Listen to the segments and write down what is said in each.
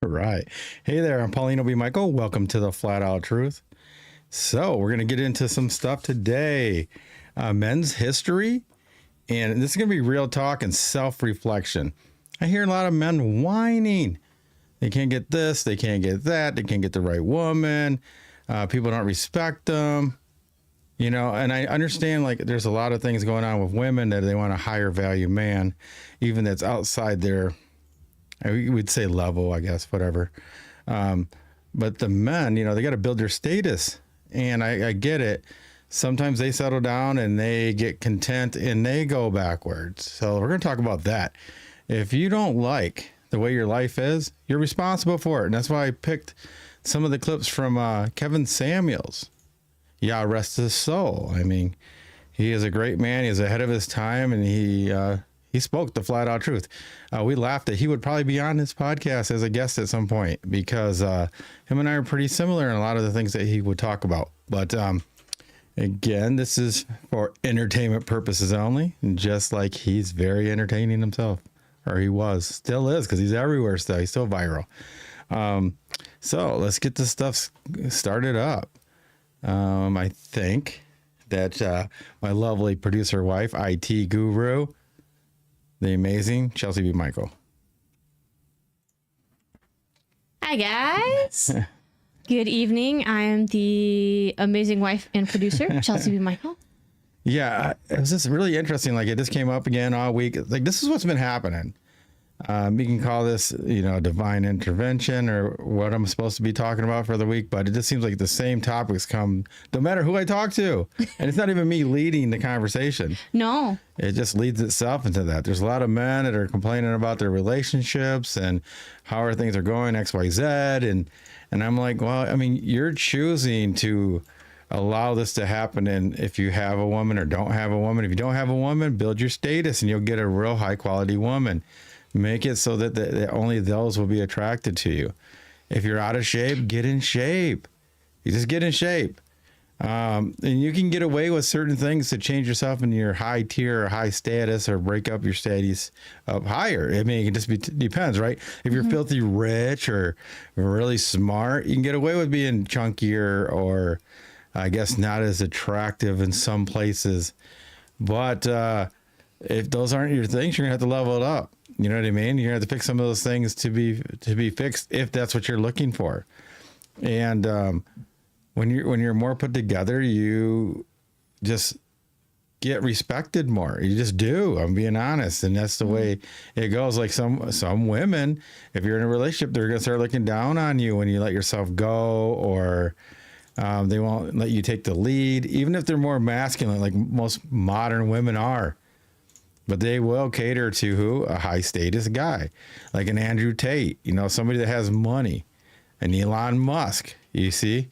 Right. Hey there, I'm Paulino B. Michael. Welcome to the Flat Out Truth. So, we're going to get into some stuff today. Men's history, and this is going to be real talk and self-reflection. I hear a lot of men whining. They can't get this, they can't get that, they can't get the right woman. People don't respect them. You know, and I understand like there's a lot of things going on with women that they want a higher value man, even that's outside their, I would say level, I guess, whatever. But the men, you know, they got to build their status. And I get it. Sometimes they settle down and they get content and they go backwards. So we're going to talk about that. If you don't like the way your life is, you're responsible for it. And that's why I picked some of the clips from Kevin Samuels. Yeah, rest his soul. I mean, he is a great man. He's ahead of his time, and he spoke the flat out truth. We laughed that he would probably be on this podcast as a guest at some point because him and I are pretty similar in a lot of the things that he would talk about. But again, this is for entertainment purposes only, just like he's very entertaining himself, or he was, still is, because he's everywhere still. He's still viral. So let's get this stuff started up. I think that my lovely producer wife, IT guru, the amazing Chelsea B. Michael. Hi, guys. Good evening. I am the amazing wife and producer, Chelsea B. Michael. Yeah, it was just really interesting. Like, it just came up again all week. Like, this is what's been happening. You can call this, you know, divine intervention or what I'm supposed to be talking about for the week, but it just seems like the same topics come no matter who I talk to. And it's not even me leading the conversation. No. It just leads itself into that. There's a lot of men that are complaining about their relationships and how things are going, XYZ. And I'm like, well, I mean, you're choosing to allow this to happen. And if you have a woman or don't have a woman, if you don't have a woman, build your status and you'll get a real high quality woman. Make it so that only those will be attracted to you. If you're out of shape, get in shape. You just get in shape. And you can get away with certain things to change yourself in your high tier or high status or break up your status up higher. I mean, it just depends, right? If you're filthy rich or really smart, you can get away with being chunkier or I guess not as attractive in some places. But if those aren't your things, you're gonna have to level it up. You know what I mean? You're gonna have to pick some of those things to be fixed if that's what you're looking for. And when you're more put together, you just get respected more. You just do. I'm being honest, and that's the way it goes. Like some women, if you're in a relationship, they're gonna start looking down on you when you let yourself go, or they won't let you take the lead, even if they're more masculine, like most modern women are. But they will cater to who? A high status guy, like an Andrew Tate, somebody that has money, an Elon Musk. You see,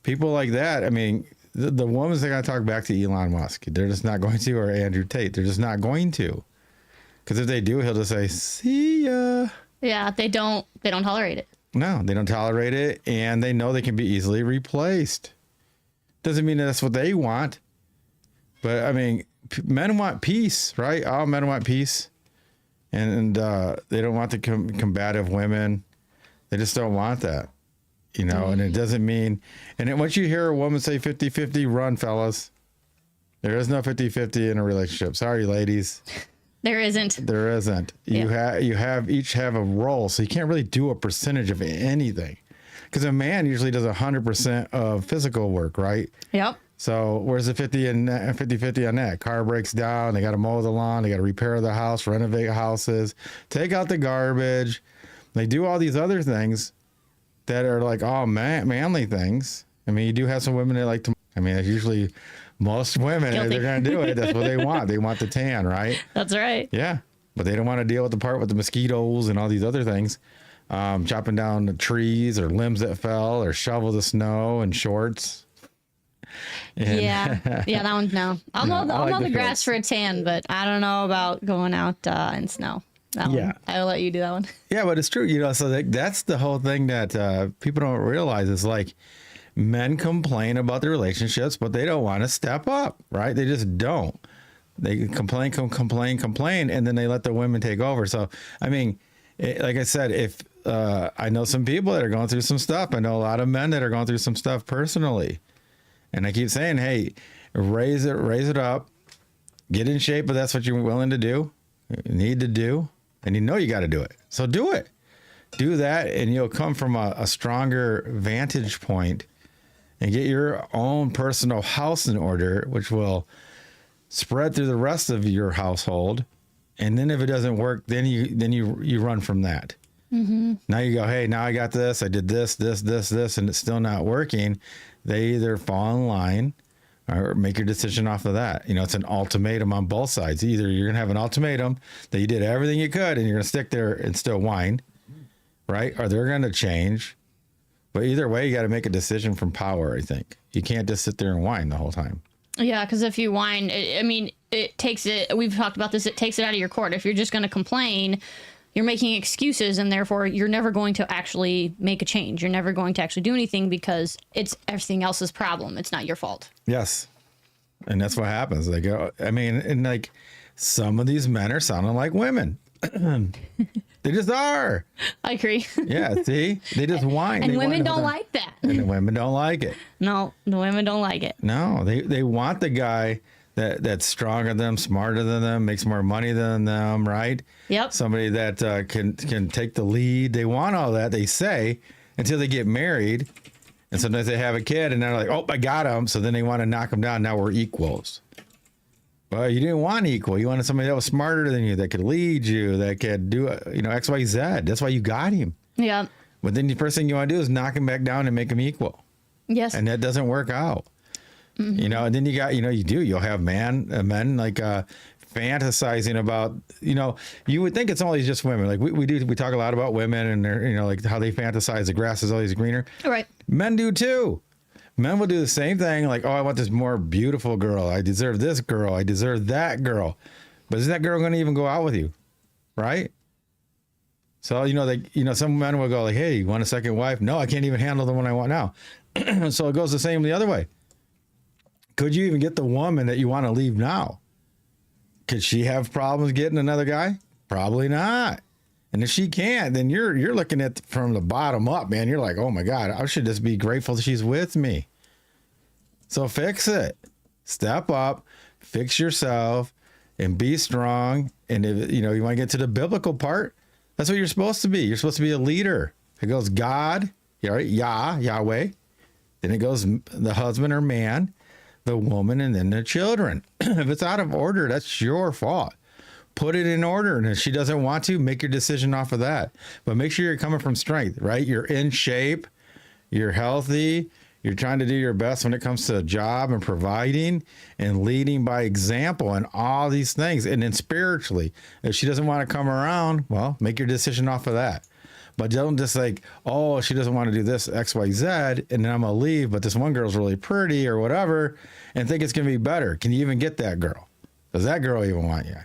people like that. I mean, the woman's not going to talk back to Elon Musk. They're just not going to, or Andrew Tate. They're just not going to. Because if they do, he'll just say, see ya. Yeah, they don't tolerate it. No, they don't tolerate it, and they know they can be easily replaced. Doesn't mean that's what they want. But, I mean, men want peace, right? All men want peace. And they don't want the combative women. They just don't want that. And it doesn't mean... And then once you hear a woman say 50-50, run, fellas. There is no 50-50 in a relationship. Sorry, ladies. There isn't. There isn't. Yeah. You each have a role, so you can't really do a percentage of anything. Because a man usually does 100% of physical work, right? Yep. So where's the 50-50 on that? Car breaks down, they got to mow the lawn, they got to repair the house, renovate houses, take out the garbage. They do all these other things that are like all manly things. I mean, you do have some women that like to, I mean, it's usually most women, if they're going to do it, that's what they want. They want the tan, right? That's right. Yeah. But they don't want to deal with the part with the mosquitoes and all these other things. Chopping down the trees or limbs that fell or shovel the snow in shorts. And Yeah, that one's no. I'll mow the grass for a tan, but I don't know about going out in snow. That one, I'll let you do that one. Yeah, but it's true. So that's the whole thing that people don't realize is like men complain about their relationships, but they don't want to step up, right? They just don't. They complain, and then they let the women take over. So, I mean, like I said, if I know some people that are going through some stuff. I know a lot of men that are going through some stuff personally. And I keep saying, hey, raise it up, get in shape, but that's what you're willing to do, need to do, and you got to do it. So do it. Do that, and you'll come from a stronger vantage point and get your own personal house in order, which will spread through the rest of your household. And then if it doesn't work, then you run from that. Mm-hmm. Now you go, hey, now I got this, I did this, and it's still not working. They either fall in line or make your decision off of that. It's an ultimatum on both sides. Either you're going to have an ultimatum that you did everything you could and you're going to stick there and still whine, right? Or they're going to change. But either way, you got to make a decision from power, I think. You can't just sit there and whine the whole time. Yeah, because if you whine, it takes it, we've talked about this, it takes it out of your court. If you're just going to complain, you're making excuses, and therefore you're never going to actually make a change. You're never going to actually do anything because it's everything else's problem. It's not your fault. Yes. And that's what happens. And some of these men are sounding like women. They just are. I agree. Yeah, see? They just whine. And women don't like that. And the women don't like it. No, the women don't like it. No, they want the guy that's stronger than them, smarter than them, makes more money than them, right? Yep. Somebody that can take the lead. They want all that, they say, until they get married. And sometimes they have a kid and they're like, oh, I got him. So then they want to knock him down. Now we're equals. Well, you didn't want equal. You wanted somebody that was smarter than you, that could lead you, that could do, X, Y, Z. That's why you got him. Yeah. But then the first thing you want to do is knock him back down and make him equal. Yes. And that doesn't work out. Mm-hmm. And then you got, you'll have men like fantasizing about, you would think it's always just women. Like we talk a lot about women and they're, like how they fantasize the grass is always greener. Right. Men do too. Men will do the same thing. Like, oh, I want this more beautiful girl. I deserve this girl. I deserve that girl. But is that girl going to even go out with you? Right. So, some men will go like, hey, you want a second wife? No, I can't even handle the one I want now. So it goes the same the other way. Could you even get the woman that you want to leave now? Could she have problems getting another guy? Probably not. And if she can't, then you're looking at from the bottom up, man. You're like, oh my God, I should just be grateful that she's with me. So fix it. Step up, fix yourself, and be strong. And if you want to get to the biblical part, that's what you're supposed to be. You're supposed to be a leader. It goes God, right? Yahweh. Then it goes the husband or man, the woman, and then the children. If it's out of order, that's your fault. Put it in order. And if she doesn't want to, make your decision off of that. But make sure you're coming from strength, right? You're in shape. You're healthy. You're trying to do your best when it comes to a job and providing and leading by example and all these things. And then spiritually, if she doesn't want to come around, well, make your decision off of that. But don't just like, oh, she doesn't want to do this X, Y, Z, and then I'm going to leave, but this one girl's really pretty or whatever, and think it's going to be better. Can you even get that girl? Does that girl even want you?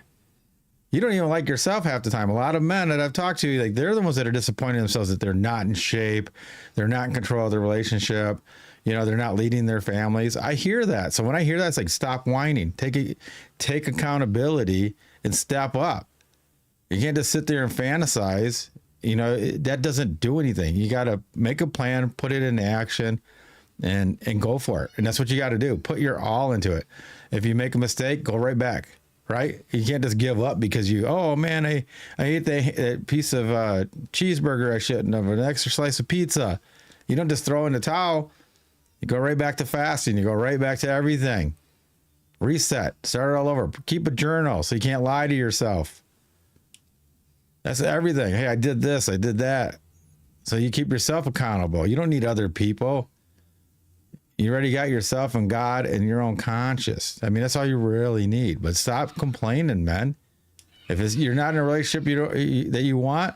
You don't even like yourself half the time. A lot of men that I've talked to, like, they're the ones that are disappointing themselves that they're not in shape. They're not in control of their relationship. They're not leading their families. I hear that. So when I hear that, it's like, stop whining. Take accountability and step up. You can't just sit there and fantasize. That doesn't do anything. You got to make a plan, put it into action, and go for it. And that's what you got to do. Put your all into it. If you make a mistake, go right back. Right? You can't just give up because oh man, I ate that piece of cheeseburger I shouldn't have, an extra slice of pizza. You don't just throw in the towel. You go right back to fasting. You go right back to everything. Reset. Start it all over. Keep a journal so you can't lie to yourself. That's everything. Hey, I did this. I did that. So you keep yourself accountable. You don't need other people. You already got yourself and God and your own conscience. I mean, that's all you really need. But stop complaining, man. If you're not in a relationship that you want,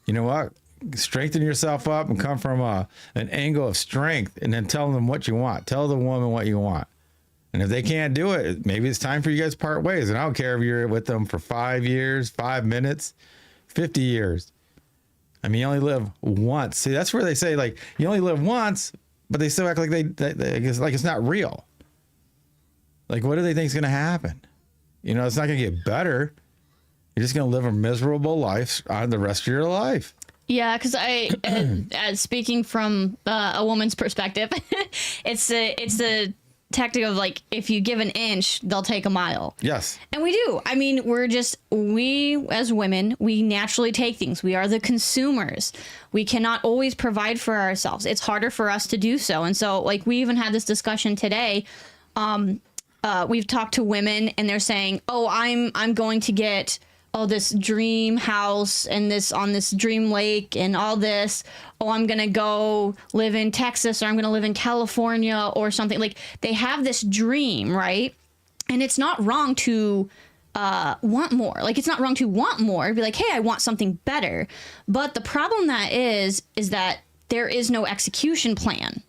you know what? Strengthen yourself up and come from an angle of strength, and then tell them what you want. Tell the woman what you want. And if they can't do it, maybe it's time for you guys to part ways. And I don't care if you're with them for 5 years, 5 minutes, 50 years. I mean, you only live once. See, that's where they say, like, you only live once, but they still act like like it's not real. Like, what do they think is going to happen? It's not going to get better. You're just going to live a miserable life on the rest of your life. Yeah, because speaking from a woman's perspective, it's a tactic of like, if you give an inch, they'll take a mile. Yes. And we do. I mean, we as women, we naturally take things. We are the consumers. We cannot always provide for ourselves. It's harder for us to do so. And so, like, we even had this discussion today. We've talked to women and they're saying, oh, I'm going to get this dream house and on this dream lake and all this. Oh, I'm going to go live in Texas, or I'm going to live in California or something. Like, they have this dream, right? And it's not wrong to want more. Like, it's not wrong to want more. Be like, hey, I want something better. But the problem is that there is no execution plan.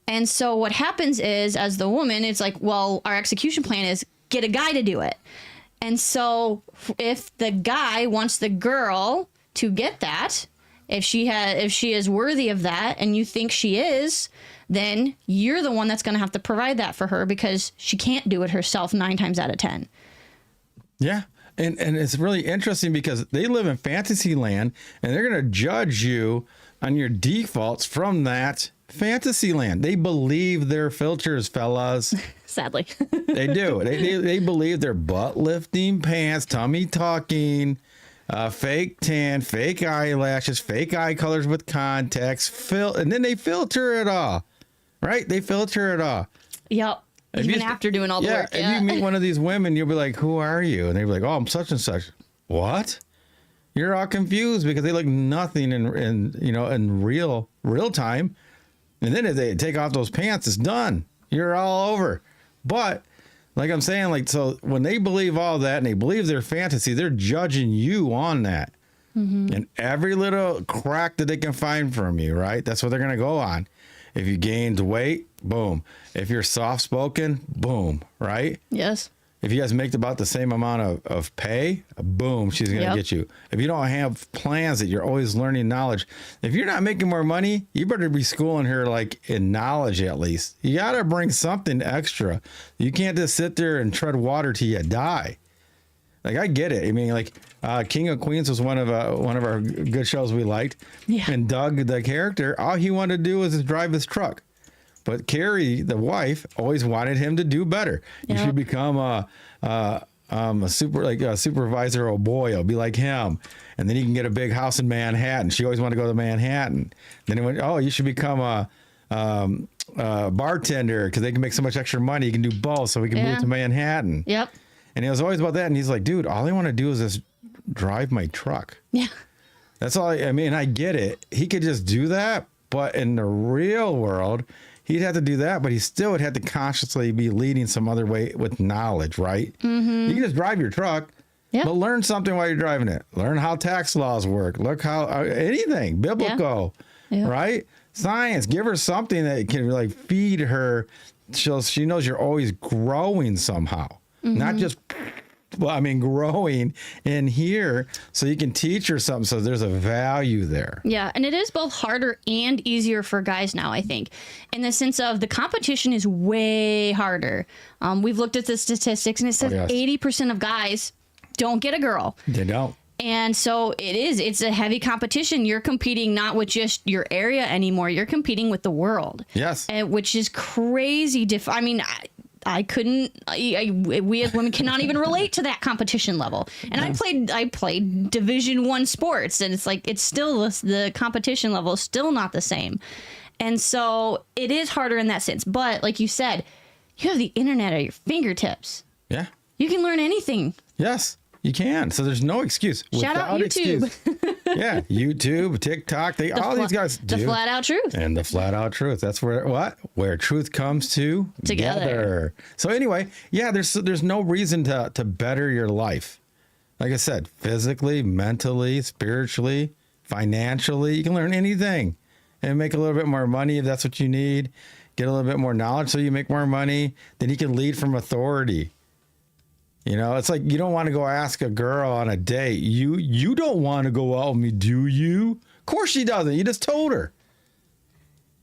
And so what happens is, as the woman, it's like, well, our execution plan is get a guy to do it. And so if the guy wants the girl to get that, if she is worthy of that and you think she is, then you're the one that's going to have to provide that for her, because she can't do it herself 9 times out of 10. Yeah. And it's really interesting because they live in fantasy land and they're going to judge you on your defaults from that fantasy land. They believe their filters, fellas. Sadly. They do. They believe their butt lifting pants, tummy talking, fake tan, fake eyelashes, fake eye colors with contacts, and then they filter it all. Right? They filter it all. Yep. Even after doing all the work. Yeah. If you meet one of these women, you'll be like, who are you? And they'll be like, oh, I'm such and such. What? You're all confused because they look nothing in real time. And then if they take off those pants, it's done. You're all over. But Like I'm saying, like, so when they believe all that and they believe their fantasy, they're judging you on that. And every little crack that they can find from you, right? That's what they're going to go on. If you gained weight, boom. If you're soft spoken, boom, right? Yes. If you guys make about the same amount of pay, boom, she's going to get you. If you don't have plans that you're always learning knowledge, if you're not making more money, you better be schooling her like in knowledge at least. You got to bring something extra. You can't just sit there and tread water till you die. Like, I get it. I mean, like, King of Queens was one of our good shows we liked. Yeah. And Doug, the character, all he wanted to do was drive his truck. But Carrie, the wife, always wanted him to do better. You should become a supervisor or O'Boyle, be like him, and then you can get a big house in Manhattan. She always wanted to go to Manhattan. Then he went, oh, you should become a bartender because they can make so much extra money. You can do both, so we can move to Manhattan. Yep. And it was always about that. And he's like, dude, all I want to do is just drive my truck. Yeah. That's all. I mean, I get it. He could just do that, but in the real world, he'd have to do that, but he still would have to consciously be leading some other way with knowledge, right? Mm-hmm. You can just drive your truck, but learn something while you're driving it. Learn how tax laws work. Look how anything biblical, right? Science. Give her something that can like feed her. She knows you're always growing somehow, not just. Well, I mean, growing in here so you can teach her something. So there's a value there. Yeah. And it is both harder and easier for guys now, I think, in the sense of the competition is way harder. We've looked at the statistics and it says 80% of guys don't get a girl. They don't. And so it's a heavy competition. You're competing not with just your area anymore. You're competing with the world. Yes. Which is crazy. I mean, I couldn't. We as women cannot even relate to that competition level. And I played Division I sports, and it's like it's still the competition level is still not the same. And so it is harder in that sense. But like you said, you have the internet at your fingertips. Yeah. You can learn anything. Yes, you can. So there's no excuse. Shout out YouTube. Yeah, YouTube, TikTok, all these guys do. The flat out truth. And the flat out truth. That's where truth comes together. So anyway, yeah, there's no reason to better your life. Like I said, physically, mentally, spiritually, financially, you can learn anything and make a little bit more money if that's what you need. Get a little bit more knowledge so you make more money. Then you can lead from authority. You know, it's like you don't want to go ask a girl on a date. You don't want to go out with me, do you? Of course she doesn't. You just told her.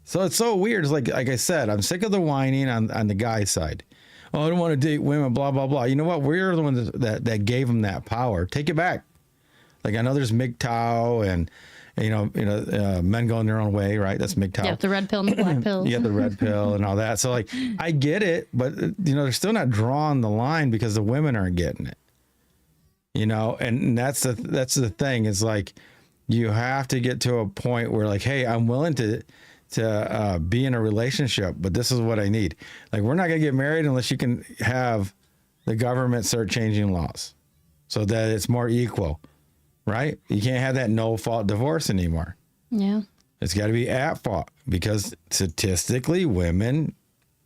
So it's so weird. It's like I said, I'm sick of the whining on the guy side. Oh, I don't want to date women, blah, blah, blah. You know what? We're the ones that gave them that power. Take it back. Like I know there's MGTOW and men going their own way, right? That's MGTOW. Yeah, the red pill and the black pill. Yeah, the red pill and all that. So like, I get it, but they're still not drawing the line because the women aren't getting it. And that's the thing. It's like you have to get to a point where like, hey, I'm willing to be in a relationship, but this is what I need. Like, we're not gonna get married unless you can have the government start changing laws so that it's more equal. Right? You can't have that no-fault divorce anymore. Yeah. It's got to be at fault because statistically, women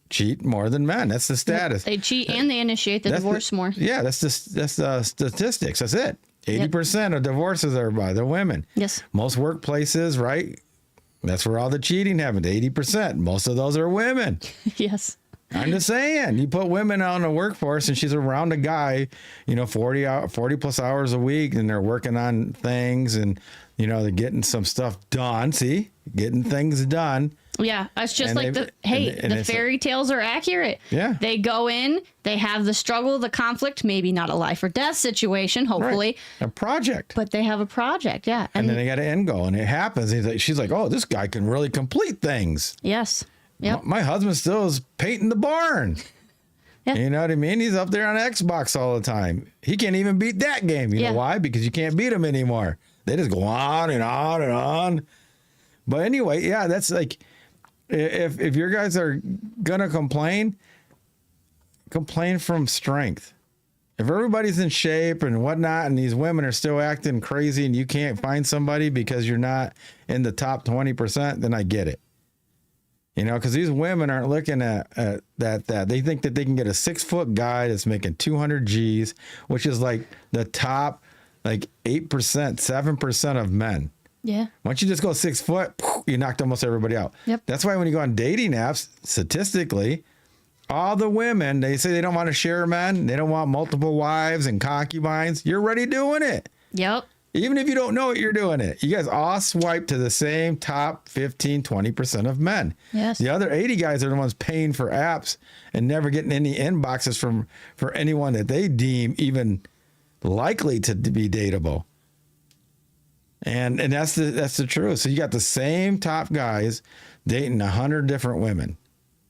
cheat more than men. That's the status. They cheat and they initiate the divorce more. Yeah, that's the statistics. That's it. 80% of divorces are by the women. Yes. Most workplaces, right? That's where all the cheating happens. 80%. Most of those are women. Yes. I'm just saying, you put women out in the workforce and she's around a guy, 40 plus hours a week, and they're working on things and, they're getting some stuff done. See, getting things done. Yeah. It's just like the fairy tales are accurate. Yeah. They go in, they have the struggle, the conflict, maybe not a life or death situation, hopefully. Right. A project. But they have a project. Yeah. And then they got an end goal and it happens. She's like, oh, this guy can really complete things. Yes. Yep. My husband still is painting the barn. Yeah. You know what I mean? He's up there on Xbox all the time. He can't even beat that game. You know why? Because you can't beat him anymore. They just go on and on and on. But anyway, yeah, that's like, if your guys are going to complain from strength. If everybody's in shape and whatnot, and these women are still acting crazy and you can't find somebody because you're not in the top 20%, then I get it. You know, because these women aren't looking at that. They think that they can get a 6-foot guy that's making 200 G's, which is like the top, like 8%, 7% of men. Yeah. Once you just go 6 foot, you knocked almost everybody out. Yep. That's why when you go on dating apps, statistically, all the women, they say they don't want to share men. They don't want multiple wives and concubines. You're already doing it. Yep. Even if you don't know it, you're doing it. You guys all swipe to the same top 15, 20% of men. Yes. The other 80 guys are the ones paying for apps and never getting any inboxes for anyone that they deem even likely to be dateable. And that's the truth. So you got the same top guys dating 100 different women.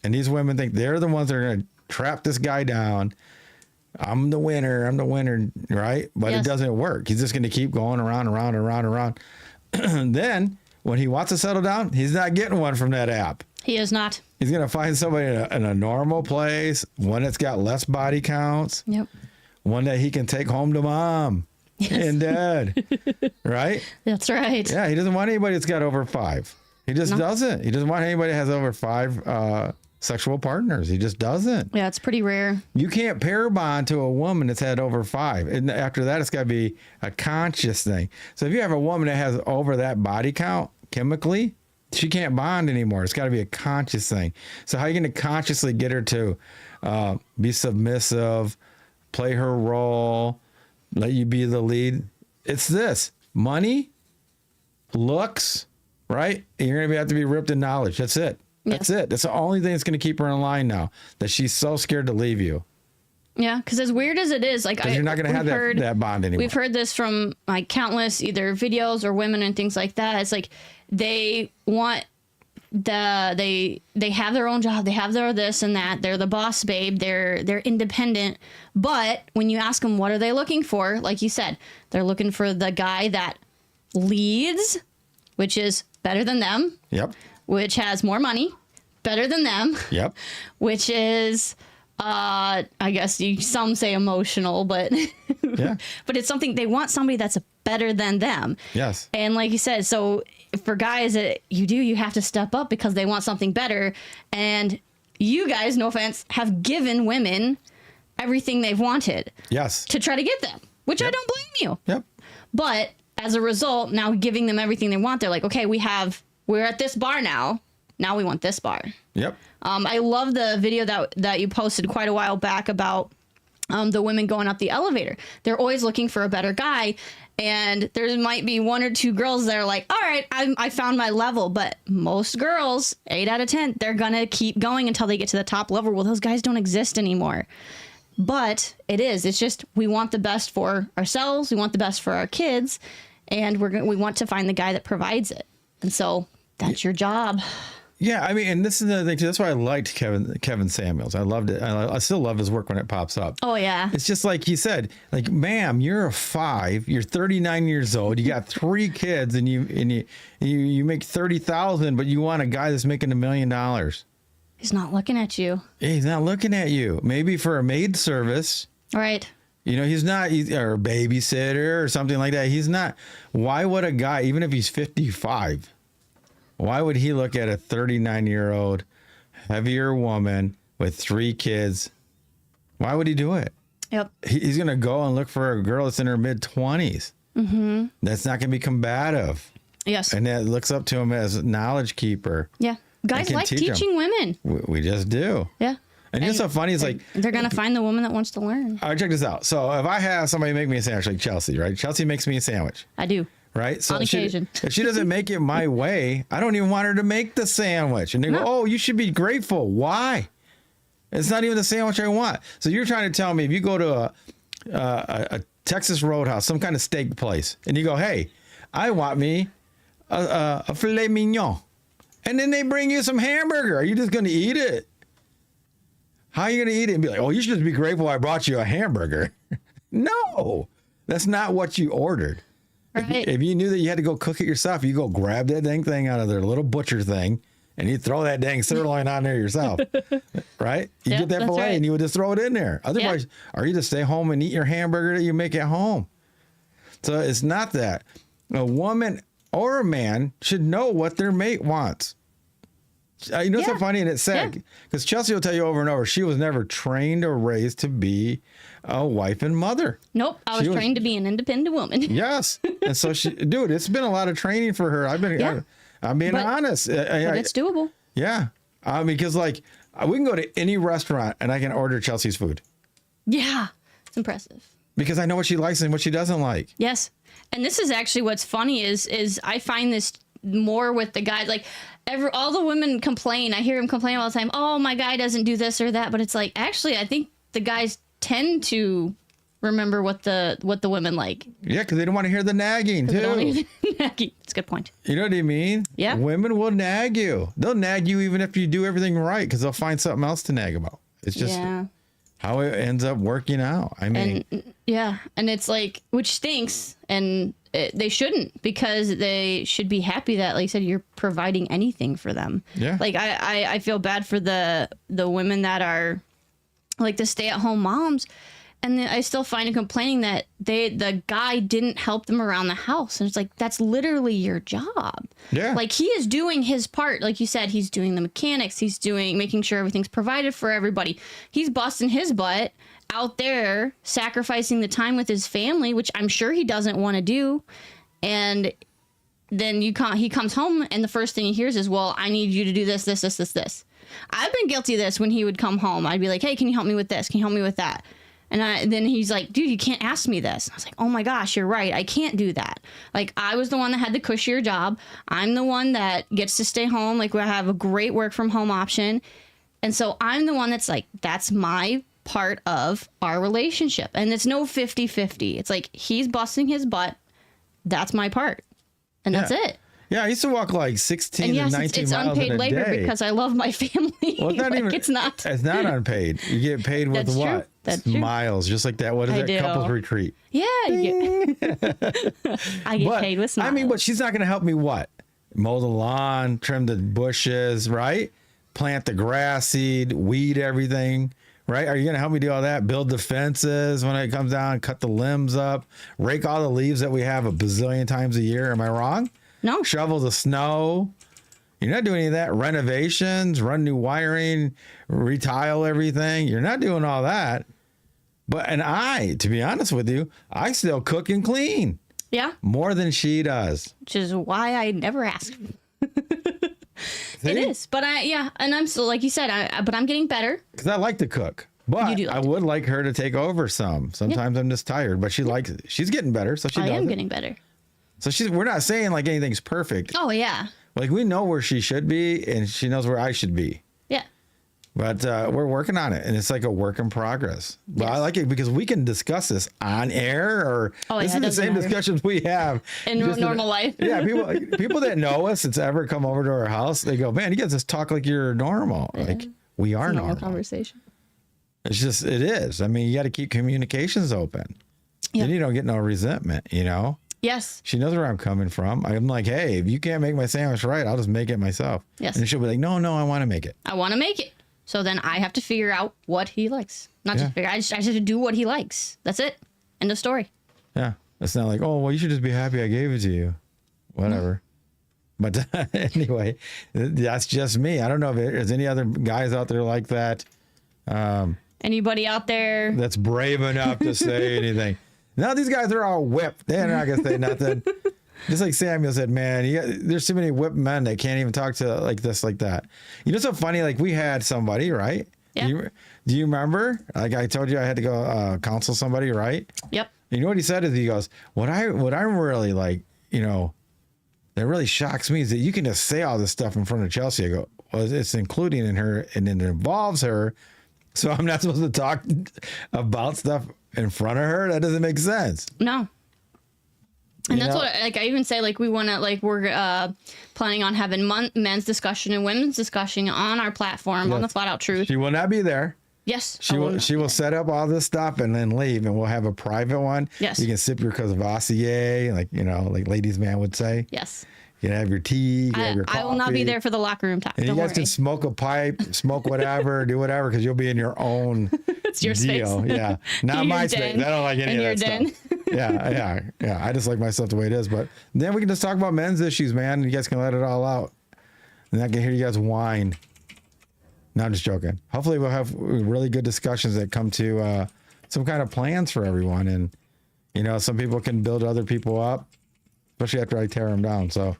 And these women think they're the ones that are going to trap this guy down. I'm the winner, right? But Yes. It doesn't work. He's just going to keep going around. Then when he wants to settle down, he's not getting one from that app. He is not. He's going to find somebody in a normal place, one that's got less body counts, Yep. one that he can take home to mom and dad, right? That's right. Yeah, he doesn't want anybody that's got over 5. He just doesn't. He doesn't want anybody that has over 5 sexual partners. He just doesn't. Yeah, it's pretty rare. You can't pair bond to a woman that's had over 5. And after that, it's got to be a conscious thing. So if you have a woman that has over that body count chemically, she can't bond anymore. It's got to be a conscious thing. So how are you going to consciously get her to be submissive, play her role, let you be the lead? It's this: money, looks, right? And you're going to have to be ripped in knowledge. That's it. That's it. That's the only thing that's going to keep her in line now, that she's so scared to leave you. Yeah, because as weird as it is, like You're not going to have that bond anymore. We've heard this from like countless either videos or women and things like that. It's like they want they have their own job, they have their this and that, they're the boss babe, they're independent. But when you ask them what are they looking for, like you said, they're looking for the guy that leads, which is better than them. Yep. Which has more money, better than them. Yep. Which is, I guess some say emotional, but Yeah. but it's something they want somebody that's better than them. Yes. And like you said, so for guys, you have to step up because they want something better. And you guys, no offense, have given women everything they've wanted Yes. to try to get them, which I don't blame you. Yep. But as a result, now giving them everything they want, they're like, okay, we're at this bar now. Now we want this bar. Yep. I love the video that you posted quite a while back about the women going up the elevator. They're always looking for a better guy. And there might be 1 or 2 girls that are like, all right, I found my level. But most girls, 8 out of 10, they're going to keep going until they get to the top level. Well, those guys don't exist anymore. But it's just we want the best for ourselves. We want the best for our kids. And we want to find the guy that provides it. And so that's your job. Yeah, I mean, and this is the thing too. That's why I liked Kevin Samuels. I loved it. I still love his work when it pops up. Oh yeah. It's just like he said, like, ma'am, you're a 5. You're 39 years old. You got 3 kids, and you make 30,000, but you want a guy that's making $1 million. He's not looking at you. He's not looking at you. Maybe for a maid service. Right. You know, or a babysitter or something like that. He's not. Why would a guy, even if he's 55, why would he look at a 39-year-old, heavier woman with 3 kids? Why would he do it? Yep. He's going to go and look for a girl that's in her mid-20s. Mm-hmm. That's not going to be combative. Yes. And that looks up to him as a knowledge keeper. Yeah. Guys can like teach 'em. teaching women. We just do. Yeah. And just so funny is like, They're going to find the woman that wants to learn. all right, check this out. So if I have somebody make me a sandwich, like Chelsea, right? Chelsea makes me a sandwich. I do. Right. So On occasion. if she doesn't make it my way, I don't even want her to make the sandwich. And they go, No. oh, you should be grateful. Why? It's not even the sandwich I want. So you're trying to tell me if you go to a Texas Roadhouse, some kind of steak place, and you go, hey, I want me a filet mignon. And then they bring you some hamburger. Are you just going to eat it? How are you going to eat it and be like, oh, you should just be grateful I brought you a hamburger? No, that's not what you ordered. Right. If you knew that you had to go cook it yourself, you go grab that dang thing out of their little butcher thing and you throw that dang sirloin on there yourself, right? You Yep, get that that's filet right. and you would just throw it in there. Otherwise, are you to stay home and eat your hamburger that you make at home? So it's not that. A woman or a man should know what their mate wants. You know what's so Yeah. funny, and it's sad Yeah. because Chelsea will tell you over and over she was never trained or raised to be a wife and mother. Nope. I was She was- trained to be an independent woman. Yes, and so dude, it's been a lot of training for her. Yeah. I'm being But- honest. But it's doable. Yeah, because like we can go to any restaurant and I can order Chelsea's food Yeah. It's impressive. because I know what she likes and what she doesn't like. Yes. And this is actually what's funny is I find this more with the guys. Like all the women complain. I hear them complain all the time. Oh, my guy doesn't do this or that. But it's like, actually, I think the guys tend to remember what the women like. Yeah, because they don't want to hear the nagging They don't too. even- It's a good point. You know what I mean? Yeah. Women will nag you. They'll nag you even if you do everything right because they'll find something else to nag about. It's just Yeah. how it ends up working out. I mean, Yeah, and it's like, which stinks, and they shouldn't, because they should be happy that, like I said, you're providing anything for them. Yeah. Like I feel bad for the women that are like the stay-at-home moms, and then I still find it complaining that the guy didn't help them around the house, and it's like, that's literally your job. Yeah. Like, he is doing his part. Like you said, he's doing the mechanics. He's making sure everything's provided for everybody. He's busting his butt out there, sacrificing the time with his family, which I'm sure he doesn't want to do. And then he comes home, and the first thing he hears is, well, I need you to do this, this, this, this, this. I've been guilty of this. When he would come home, I'd be like, hey, can you help me with this? Can you help me with that? And then he's like, dude, you can't ask me this. And I was like, oh my gosh, you're right. I can't do that. Like, I was the one that had the cushier job. I'm the one that gets to stay home. Like, we have a great work from home option. And so I'm the one that's like, that's my part of our relationship. And it's no 50-50. It's like, he's busting his butt. That's my part. And that's Yeah. it. yeah, I used to walk like 16 And to yes, 19 it's miles unpaid in a labor day. because I love my family. Well, it's not Like, even. it's not. It's not unpaid. You get paid with That's true. what? That's true. Miles, just like that. What is I that? do. Couples retreat. Yeah. I get paid with smiles. I mean, but she's not going to help me what? Mow the lawn, trim the bushes, right? Plant the grass seed, weed everything, right? Are you going to help me do all that? Build the fences when it comes down, cut the limbs up, rake all the leaves that we have a bazillion times a year. Am I wrong? No. Shovel the snow. You're not doing any of that. Renovations, run new wiring, retile everything. You're not doing all that. To be honest with you, I still cook and clean Yeah. more than she does. Which is why I never ask. It See? is. But and I'm still, like you said, but I'm getting better. Because I like to cook. But You do like I to would like her to take over some. Sometimes I'm just tired, but she likes it. She's getting better, so she I does am it. getting better. So we're not saying like anything's perfect. Oh, yeah. Like we know where she should be, and she knows where I should be. Yeah. But we're working on it, and it's like a work in progress. But I Yes. like it because we can discuss this on air, or Oh, this yeah, it is the doesn't same matter. discussions we have In just normal life. Yeah, people that know us, that's ever come over to our house, they go, "Man, you guys just talk like you're normal." Like we are Normal normal. conversation. It's just it is. I mean, you got to keep communications open. Yeah. Then you don't get no resentment. You know. Yes. She knows where I'm coming from. I'm like, hey, if you can't make my sandwich right, I'll just make it myself. Yes. And she'll be like, no, I want to make it. I want to make it. So then I have to figure out what he likes. Not Yeah. just figure. I just have to do what he likes. That's it. End of story. Yeah. It's not like, oh, well, you should just be happy I gave it to you. Whatever. But anyway, that's just me. I don't know if there's any other guys out there like that Anybody out there? that's brave enough to say anything. Now these guys are all whipped. They're not going to say nothing. Just like Samuel said, man, there's too many whipped men that can't even talk to like this, like that. You know, so funny. Like we had somebody, right? Yeah. Do you remember? Like I told you, I had to go counsel somebody, right? Yep. You know what he said is he goes, what I'm really like, you know, that really shocks me is that you can just say all this stuff in front of Chelsea. I go, well, it's including in her and it involves her. So I'm not supposed to talk about stuff in front of her? That doesn't make sense. No. And You that's know? what, like, I even say, like, we want to, like, we're planning on having men's discussion and women's discussion on our platform, on the Yes. Flat Out Truth. She will not be there. Yes. She will set up all this stuff and then leave, and we'll have a private one. Yes. You can sip your Cavassier, like, you know, like ladies' man would say. Yes. You can have your tea, you can have your coffee. I will not be there for the locker room talk. And Don't you guys worry. can smoke a pipe, smoke whatever, do whatever, because you'll be in your own It's your space. deal. Yeah. Not Your my den. space. I don't like any In of your that den. stuff. Yeah. I just like my stuff the way it is. But then we can just talk about men's issues, man. And you guys can let it all out and I can hear you guys whine. No, I'm just joking. Hopefully we'll have really good discussions that come to some kind of plans for everyone. And, you know, some people can build other people up, especially after I tear them down. So,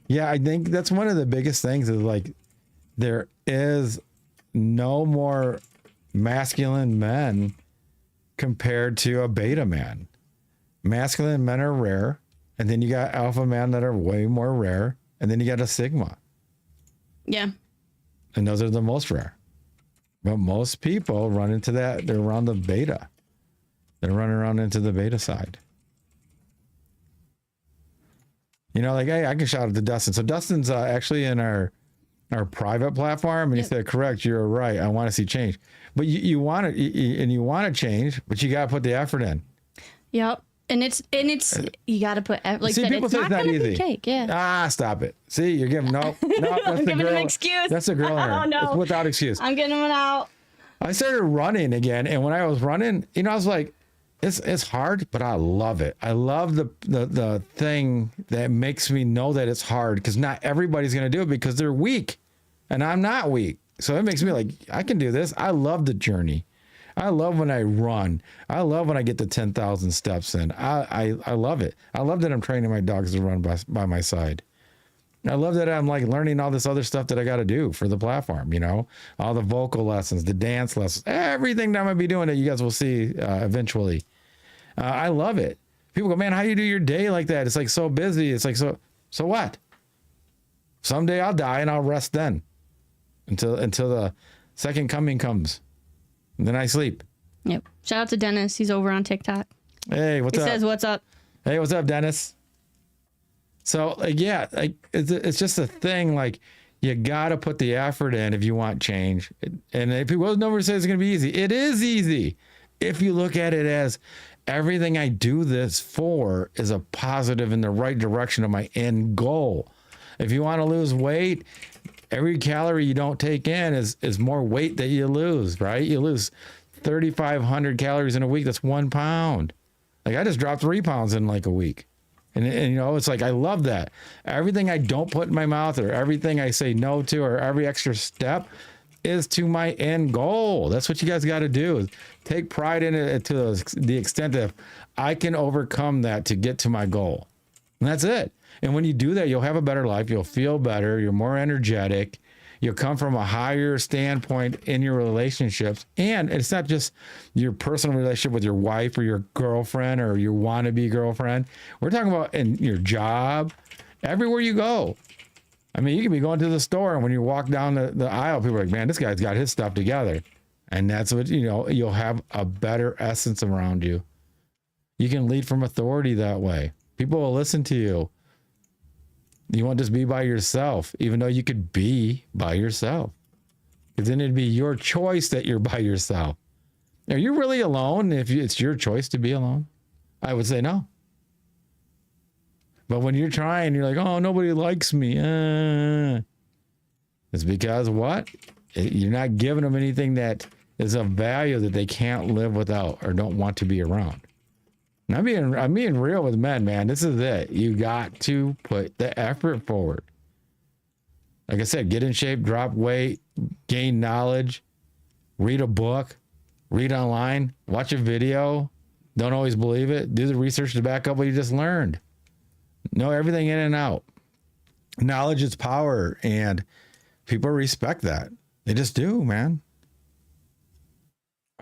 yeah, I think that's one of the biggest things is like there is no more masculine men compared to a beta man. Masculine men are rare. And then you got alpha men that are way more rare. And then you got a sigma. Yeah. And those are the most rare. But most people run into that. They're around the beta. They're running around into the beta side. You know, like, hey, I can shout out to Dustin. So Dustin's actually in our private platform, and he said, correct, you're right. I want to see change. But you want to, and you want to change, but you got to put the effort in. Yep. And it's you got to put, like see, that, people it's say not it's not going to be easy. cake. Yeah. Stop it. See, you're giving, no, that's I'm the giving girl. an excuse. That's the girl in her. Oh, no. It's without excuse. I'm getting one out. I started running again, and when I was running, you know, I was like, it's hard, but I love it. I love the thing that makes me know that it's hard, because not everybody's going to do it because they're weak, and I'm not weak. So it makes me like, I can do this. I love the journey. I love when I run. I love when I get to 10,000 steps in. I love it. I love that I'm training my dogs to run by my side. I love that I'm like learning all this other stuff that I got to do for the platform, you know, all the vocal lessons, the dance lessons, everything that I'm going to be doing that you guys will see eventually. I love it. People go, man, how do you do your day like that? It's like so busy. It's like, so what? Someday I'll die and I'll rest then until the second coming comes. And then I sleep. Yep. Shout out to Dennis. He's over on TikTok. Hey, what's up? He says, what's up? Hey, what's up, Dennis? So, like, yeah, like it's just a thing. Like, you got to put the effort in if you want change. And if people, nobody says it's going to be easy. It is easy if you look at it as everything I do this for is a positive in the right direction of my end goal. If you want to lose weight, every calorie you don't take in is more weight that you lose, right? You lose 3,500 calories in a week. That's 1 pound. Like, I just dropped 3 pounds in like a week. And you know, it's like, I love that. Everything I don't put in my mouth, or everything I say no to, or every extra step is to my end goal. That's what you guys got to do, is take pride in it to the extent that I can overcome that to get to my goal. And that's it. And when you do that, you'll have a better life. You'll feel better. You're more energetic. You'll come from a higher standpoint in your relationships. And it's not just your personal relationship with your wife or your girlfriend or your wannabe girlfriend. We're talking about in your job, everywhere you go. I mean, you can be going to the store, and when you walk down the aisle, people are like, man, this guy's got his stuff together. And that's what, you know, you'll have a better essence around you. You can lead from authority that way. People will listen to you. You won't just be by yourself, even though you could be by yourself. Because then it'd be your choice that you're by yourself. Are you really alone if it's your choice to be alone? I would say no. But when you're trying, you're like, oh, nobody likes me. It's because what? You're not giving them anything that is of value that they can't live without or don't want to be around. And I'm being real with men, man. This is it. You got to put the effort forward. Like I said, get in shape, drop weight, gain knowledge, read a book, read online, watch a video. Don't always believe it. Do the research to back up what you just learned. Know everything in and out. Knowledge is power, and people respect that. They just do, man.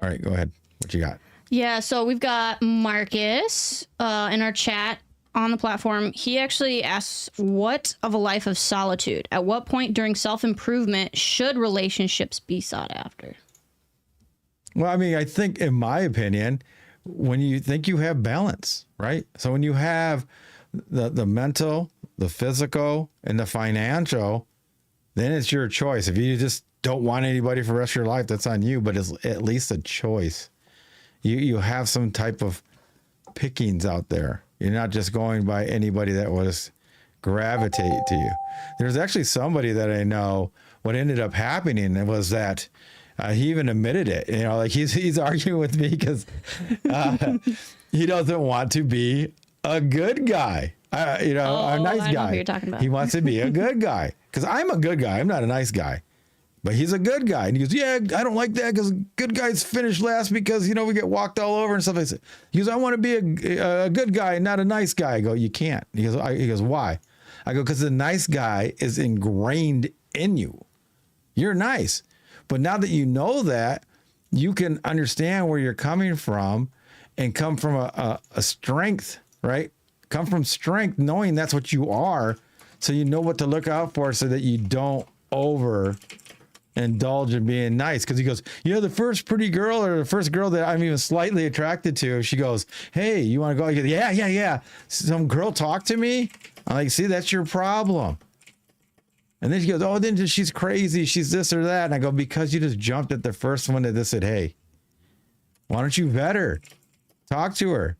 All right, go ahead. What you got? Yeah, so we've got Marcus in our chat on the platform. He actually asks, what of a life of solitude? At what point during self-improvement should relationships be sought after? Well, I mean, I think, in my opinion, when you think you have balance, right? So when you have the mental, the physical, and the financial, then it's your choice. If you just don't want anybody for the rest of your life, that's on you, but it's at least a choice. You have some type of pickings out there. You're not just going by anybody that was gravitate to you. There's actually somebody that I know, what ended up happening was that he even admitted it. You know, like he's arguing with me because he doesn't want to be a good guy. a nice I know guy. who you're talking about. He wants to be a good guy because I'm a good guy. I'm not a nice guy, but he's a good guy. And he goes, yeah, I don't like that because good guys finish last because, we get walked all over and stuff like that. He goes, I want to be a good guy and not a nice guy. I go, you can't. He goes, why? I go, because the nice guy is ingrained in you. You're nice. But now that you know that, you can understand where you're coming from and come from a strength, right? Come from strength, knowing that's what you are. So you know what to look out for so that you don't over indulge in being nice. Because he goes, the first pretty girl or the first girl that I'm even slightly attracted to, she goes, hey, you want to go? He goes, yeah. Some girl talk to me? I'm like, see, that's your problem. And then she goes, oh, then she's crazy. She's this or that. And I go, because you just jumped at the first one that said, hey, why don't you vet her? Talk to her.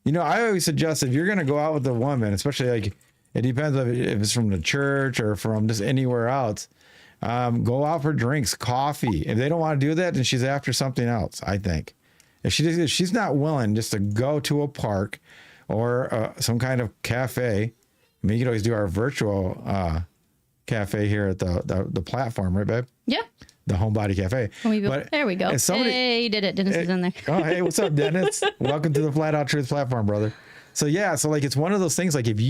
I always suggest if you're going to go out with a woman, especially like it depends if it's from the church or from just anywhere else, go out for drinks, coffee. If they don't want to do that, then she's after something else, I think. If she's not willing just to go to a park or some kind of cafe, you can always do our virtual cafe here at the platform, right, babe? Yeah. The Homebody Cafe. There we go. Hey, you did it. Dennis is in there. Oh, hey, what's up, Dennis? Welcome to the Flat Out Truth platform, brother. So like it's one of those things. Like if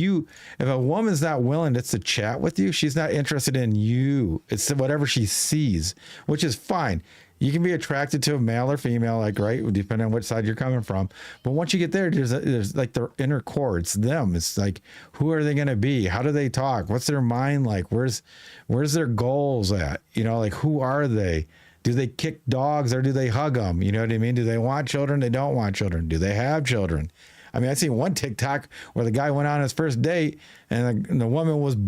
a woman's not willing to chat with you, she's not interested in you. It's whatever she sees, which is fine. You can be attracted to a male or female, like, right, depending on which side you're coming from. But once you get there, there's like their inner core. It's them. It's like, who are they going to be? How do they talk? What's their mind like? Where's their goals at? Like, who are they? Do they kick dogs or do they hug them? You know what I mean? Do they want children? They don't want children. Do they have children? I mean, I seen one TikTok where the guy went on his first date and the woman was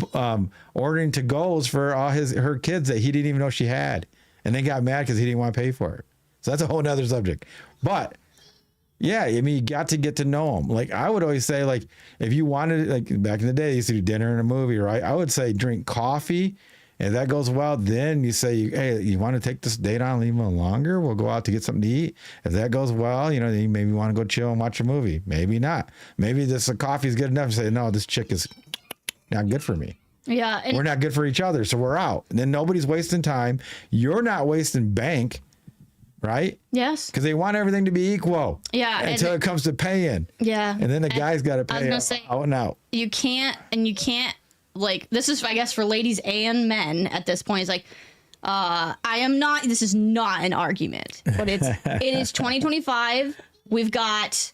ordering to-goes for all her kids that he didn't even know she had. And they got mad because he didn't want to pay for it. So that's a whole nother subject. But yeah, I mean, you got to get to know them. Like I would always say, like, if you wanted, like back in the day, you used to do dinner and a movie, right? I would say drink coffee. If that goes well, then you say, hey, you want to take this date on even longer? We'll go out to get something to eat. If that goes well, then you maybe want to go chill and watch a movie. Maybe not. Maybe the coffee is good enough to say, no, this chick is not good for me. Yeah. We're not good for each other, so we're out. And then nobody's wasting time. You're not wasting bank, right? Yes. Because they want everything to be equal. Yeah. Until it comes to paying. Yeah. And then the guy's got to pay out and out. You can't, like, this is, I guess, for ladies and men at this point. It's like, this is not an argument, but it is 2025. We've got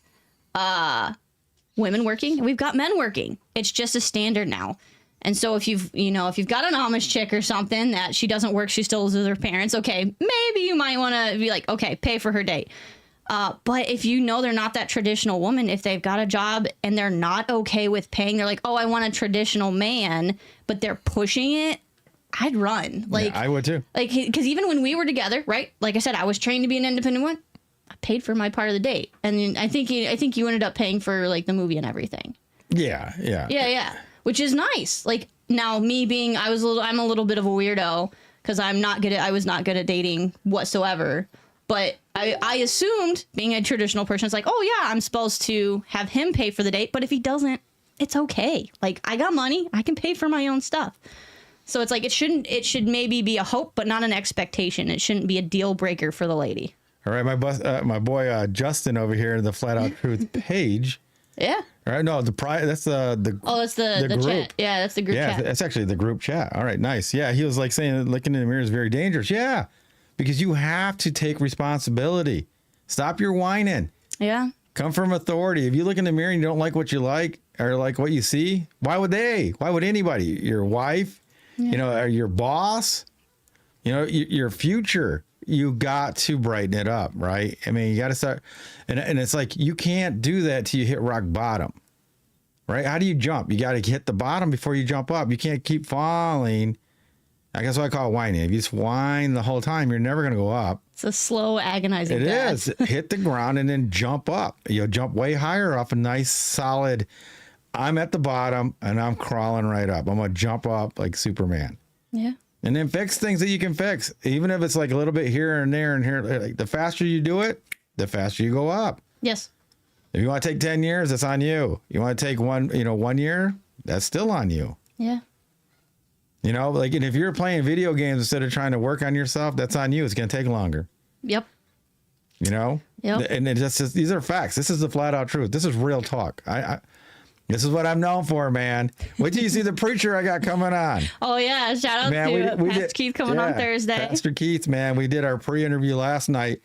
women working and we've got men working. It's just a standard now. And so if you've got an Amish chick or something that she doesn't work, she still lives with her parents, okay, maybe you might want to be like, okay, pay for her date. But if they're not that traditional woman, if they've got a job and they're not okay with paying, they're like, oh, I want a traditional man, but they're pushing it, I'd run. Like, yeah, I would too. Like, because even when we were together, right? Like I said, I was trained to be an independent woman. I paid for my part of the date. And I think you ended up paying for like the movie and everything. Yeah. Which is nice. Like now me being, I'm a little bit of a weirdo because I was not good at dating whatsoever. But I assumed being a traditional person, it's like, oh yeah, I'm supposed to have him pay for the date. But if he doesn't, it's okay. Like I got money, I can pay for my own stuff. So it's like, it should maybe be a hope, but not an expectation. It shouldn't be a deal breaker for the lady. All right. My boy, Justin over here in the Flat Out Truth page. Yeah. All right. No, that's the Oh, that's the group. chat. Yeah, that's the group chat. Yeah, that's actually the group chat. All right, nice. Yeah, he was like saying looking in the mirror is very dangerous. Yeah, because you have to take responsibility. Stop your whining. Yeah. Come from authority. If you look in the mirror and you don't like what you like or like what you see, why would they? Why would anybody? Your wife, or your boss, your future. You got to brighten it up, right? I mean, you got to start, and it's like you can't do that till you hit rock bottom, right? How do you jump? You got to hit the bottom before you jump up. You can't keep falling. I guess what I call it whining. If you just whine the whole time, you're never going to go up. It's a slow, agonizing death. It is. Hit the ground and then jump up. You'll jump way higher off a nice, solid, I'm at the bottom and I'm crawling right up. I'm going to jump up like Superman. Yeah. And then fix things that you can fix, even if it's like a little bit here and there and here. Like the faster you do it, the faster you go up. Yes. If you want to take 10 years, that's on you. You want to take 1 year, that's still on you. Yeah. You know, like, and if you're playing video games instead of trying to work on yourself, that's on you. It's going to take longer. Yep. You know? Yep. And it just, these are facts. This is the flat out truth. This is real talk. This is what I'm known for, man. Wait till you see the preacher I got coming on. Oh yeah, shout out to Pastor Keith coming on Thursday. Pastor Keith, man, we did our pre-interview last night,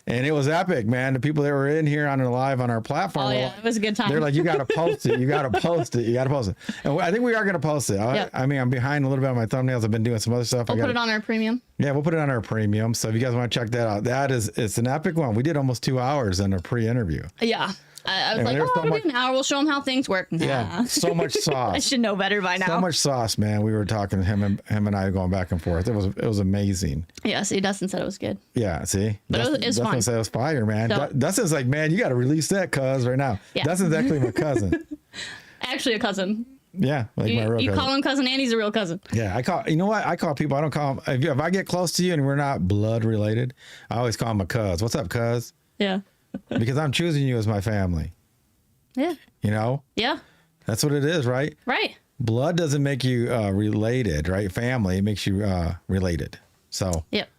and it was epic, man. The people that were in here on live on our platform, Oh yeah, it was a good time. they're like, you got to post it. You got to post it. You got to post it. And I think we are going to post it. Yep. I mean, I'm behind a little bit on my thumbnails. I've been doing some other stuff. We'll put it on our premium. Yeah, we'll put it on our premium. So if you guys want to check that out, it's an epic one. We did almost 2 hours in a pre-interview. Yeah. I was And like, there's so we'll much- do an hour. We'll show them how things work. Nah. Yeah, so much I sauce. should know better by now. So much sauce, man. We were talking, him and I going back and forth. It was amazing. Yeah, see, Dustin said it was good. Yeah, see? But it was Dustin fun. said it was fire, man. So- Dustin's like, man, you got to release that, cuz, right now. Yeah. Dustin's actually my cousin. Actually, a cousin. Yeah, like my real You cousin. call him cousin, and he's a real cousin. Yeah, you know what? I call people, I don't call them, if I get close to you and we're not blood related, I always call them a cuz. What's up, cuz? Yeah. Because I'm choosing you as my family. Yeah. You know? Yeah. That's what it is, right? Right. Blood doesn't make you related, right? Family, it makes you related. So, Yep.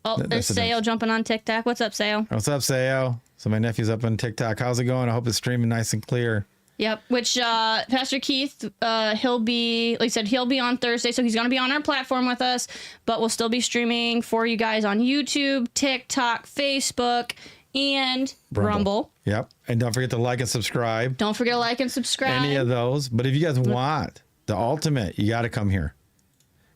Oh, there's that's the Sayo difference. jumping on TikTok. What's up, Sayo? what's up, Sayo? So my nephew's up on TikTok. How's it going? I hope it's streaming nice and clear. Yep. Which Pastor Keith, he'll be, like I said, he'll be on Thursday, so he's going to be on our platform with us, but we'll still be streaming for you guys on YouTube, TikTok, Facebook, and Rumble. Yep. And don't forget to like and subscribe. Don't forget to like and subscribe. Any of those. But if you guys want the ultimate, you got to come here.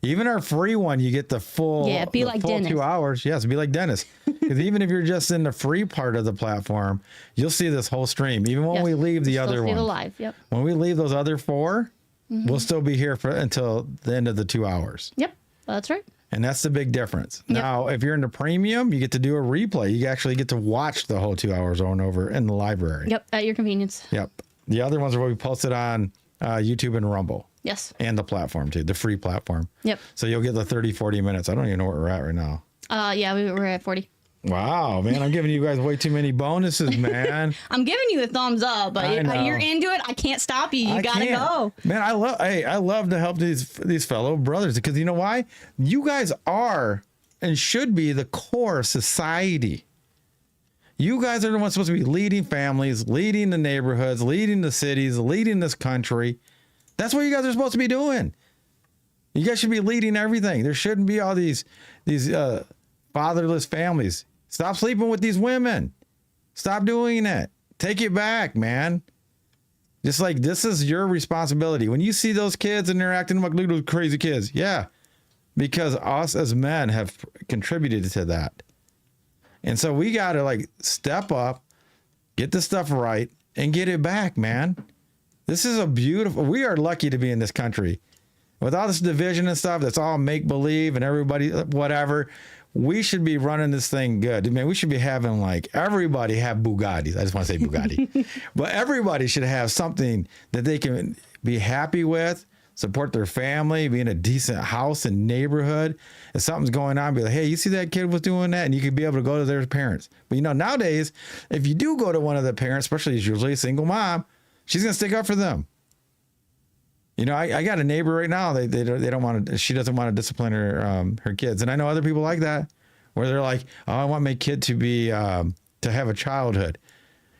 Even our free one, you get the full, Yeah, be like full Dennis. 2 hours. Yes, be like Dennis. Because even if you're just in the free part of the platform, you'll see this whole stream. Even when Yes. we leave the Still other see the one, live. Yep. when we leave those other 4, Mm-hmm. we'll still be here until the end of the 2 hours. Yep. That's right. And that's the big difference. Yep. Now, if you're in the premium, you get to do a replay. You actually get to watch the whole 2 hours over and over in the library. Yep. At your convenience. Yep. The other ones are what we posted on YouTube and Rumble Yes. and the platform too, the free platform. Yep. So you'll get the 30, 40 minutes. I don't even know where we're at right now. Yeah, we're at 40. Wow, man, I'm giving you guys way too many bonuses, man. I'm giving you the thumbs up, but I know. you're into it. I can't stop you. You I gotta can't. go. Man, I love to help these fellow brothers because you know why? You guys are and should be the core of society. You guys are the ones supposed to be leading families, leading the neighborhoods, leading the cities, leading this country. That's what you guys are supposed to be doing. You guys should be leading everything. There shouldn't be all these fatherless families. Stop sleeping with these women. Stop doing it. Take it back, man. Just like this is your responsibility. When you see those kids and they're acting like little crazy kids, yeah, because us as men have contributed to that. And so we got to like step up, get this stuff right, and get it back, man. This is we are lucky to be in this country. With all this division and stuff, that's all make believe and everybody, whatever. We should be running this thing good. I mean, we should be having like everybody have Bugattis. I just want to say Bugatti, but everybody should have something that they can be happy with, support their family, be in a decent house and neighborhood. If something's going on, be like, hey, you see that kid was doing that? And you could be able to go to their parents. But you know, nowadays, if you do go to one of the parents, especially as usually a single mom, she's going to stick up for them. You know, I got a neighbor right now. They don't want to. She doesn't want to discipline her kids, and I know other people like that, where they're like, "Oh, I want my kid to be to have a childhood."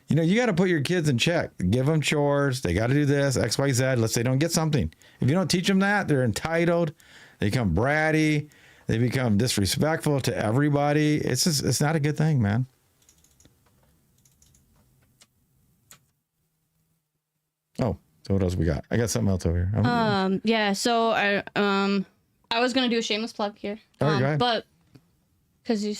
You know, you got to put your kids in check. Give them chores. They got to do this X, Y, Z. Let's say they don't get something. If you don't teach them that, they're entitled. They become bratty. They become disrespectful to everybody. It's not a good thing, man. Oh. So what else we got? I got something else over here. Yeah. So I was gonna do a shameless plug here. All right, go ahead. But because you,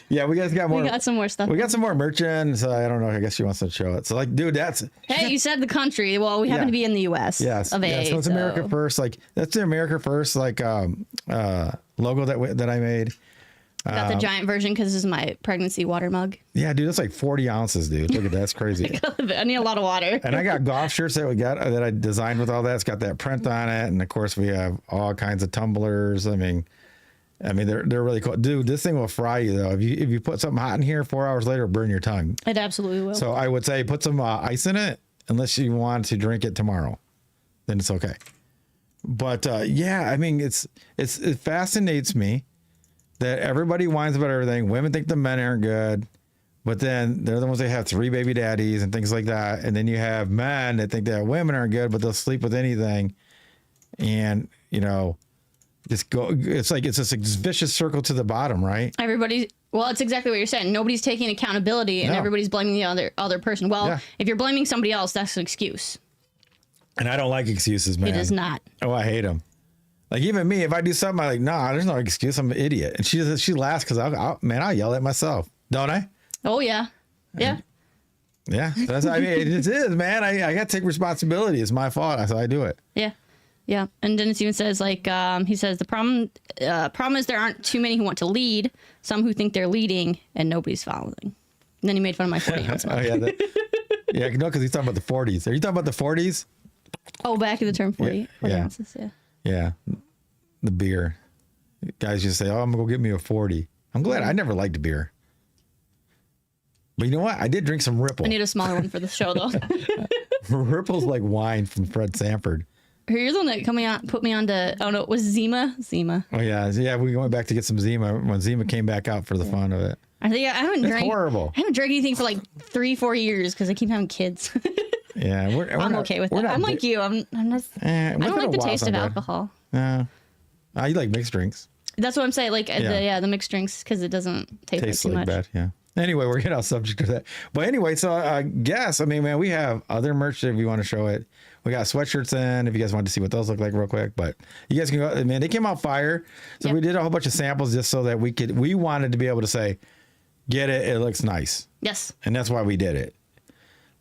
Yeah, we guys got more. we got some more stuff. We got some more merchants. I don't know. I guess she wants to show it. So like, dude, that's Hey, you said the country. Well, we happen Yeah. to be in the U.S. yes. of A. Yeah, so it's America First. Like that's the America First like logo that I made. Got the giant version because this is my pregnancy water mug. Yeah, dude, that's like 40 ounces, dude. Look at that. That's crazy. I need a lot of water. And I got golf shirts that I designed with all that. It's got that print on it, and of course we have all kinds of tumblers. I mean, I mean, they're really cool. Dude, this thing will fry you though. If you put something hot in here, 4 hours later, it'll burn your tongue. It absolutely will. So I would say put some ice in it unless you want to drink it tomorrow. Then it's okay. But yeah, I mean, it fascinates me that everybody whines about everything. Women think the men aren't good, but then they're the ones that have 3 baby daddies and things like that. And then you have men that think that women aren't good, but they'll sleep with anything. And, you know, it's like it's this vicious circle to the bottom, right? Well, it's exactly what you're saying. Nobody's taking accountability and No. everybody's blaming the other person. Well, Yeah. if you're blaming somebody else, that's an excuse. And I don't like excuses, man. It is not. Oh, I hate them. Like even me, if I do something, I'm like, nah, there's no excuse. I'm an idiot. And she laughs because I'll yell at myself, don't I? Oh, yeah. Yeah. Yeah, that's. I mean, it is, man. I got to take responsibility. It's my fault, so I do it. Yeah. Yeah. And Dennis even says, like, he says, the problem is there aren't too many who want to lead, some who think they're leading, and nobody's following. And then he made fun of my 40 ounce. Oh, yeah. Yeah, no, because he's talking about the 40s. Are you talking about the 40s? Oh, back in the term 40 Yeah. ounces. Yeah. Yeah, the beer. Guys just say, oh, I'm going to go get me a 40. I'm glad. I never liked beer. But you know what? I did drink some Ripple. I need a smaller one for the show, though. Ripple's like wine from Fred Sanford. You're the one that put me on to, oh no, it was Zima. Oh, yeah. We went back to get some Zima when Zima came back out for the fun of it. I think I haven't It's drank. horrible. I haven't drank anything for like 3-4 years because I keep having kids. Yeah, we're I'm not, okay with we're that. not I'm like you. I'm not. I don't like the taste of alcohol. No. You like mixed drinks. That's what I'm saying. Like Yeah. the mixed drinks because it doesn't taste Tastes like too like much. bad, yeah. Anyway, we're getting off subject of that. But anyway, so I guess, I mean, man, we have other merch if you want to show it. We got sweatshirts in if you guys want to see what those look like real quick. But you guys can go, man, they came out fire. So Yep. we did a whole bunch of samples just so that we wanted to be able to say, get it, it looks nice. Yes. And that's why we did it.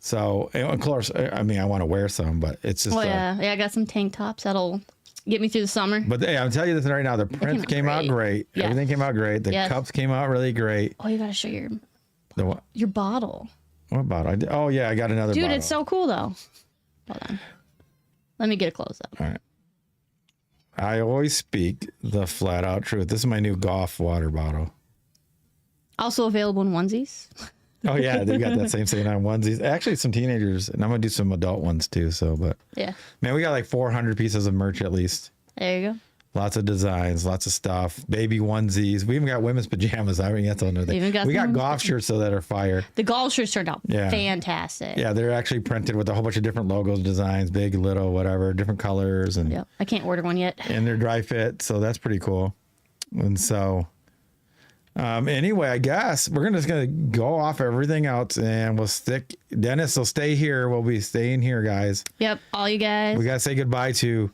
So, and of course, I mean, I want to wear some, but it's just. Oh yeah. I got some tank tops that'll get me through the summer. But hey, I'm telling you this right now, the prints came out great. Yeah. Everything came out great. The Yes. cups came out really great. Oh, you gotta show your What bottle, bottle? Oh, yeah, I got another dude. bottle. It's so cool though. Hold on. Let me get a close up. All right. I always speak the flat out truth. This is my new golf water bottle. Also available in onesies. Oh, yeah, they got that same thing on onesies. Actually, some teenagers, and I'm going to do some adult ones too. So, but Yeah. man, we got like 400 pieces of merch at least. There you go. Lots of designs, lots of stuff, baby onesies. We even got women's pajamas. I mean, that's another thing. Even got We got some- golf shirts so that are fire. The golf shirts turned out Yeah. fantastic. Yeah, they're actually printed with a whole bunch of different logos, designs, big, little, whatever, different colors, and Yep. I can't order one yet. and they're dry fit, so that's pretty cool. And so, anyway, I guess we're just gonna go off everything else, and we'll stick. Dennis will stay here. We'll be staying here, guys. Yep. All you guys. We gotta say goodbye to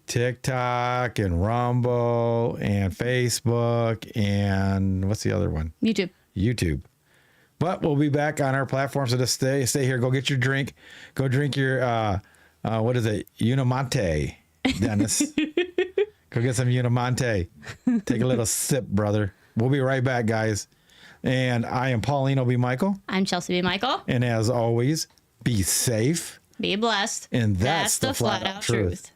TikTok and Rumble and Facebook and what's the other one? YouTube. YouTube. But we'll be back on our platform. So just stay here. Go get your drink. Go drink your what is it? Unimonte, Dennis. Go get some Unimonte. Take a little sip, brother. We'll be right back, guys. And I am Paulino B. Michael. I'm Chelsea B. Michael. And as always, be safe. Be blessed. And that's the flat out truth.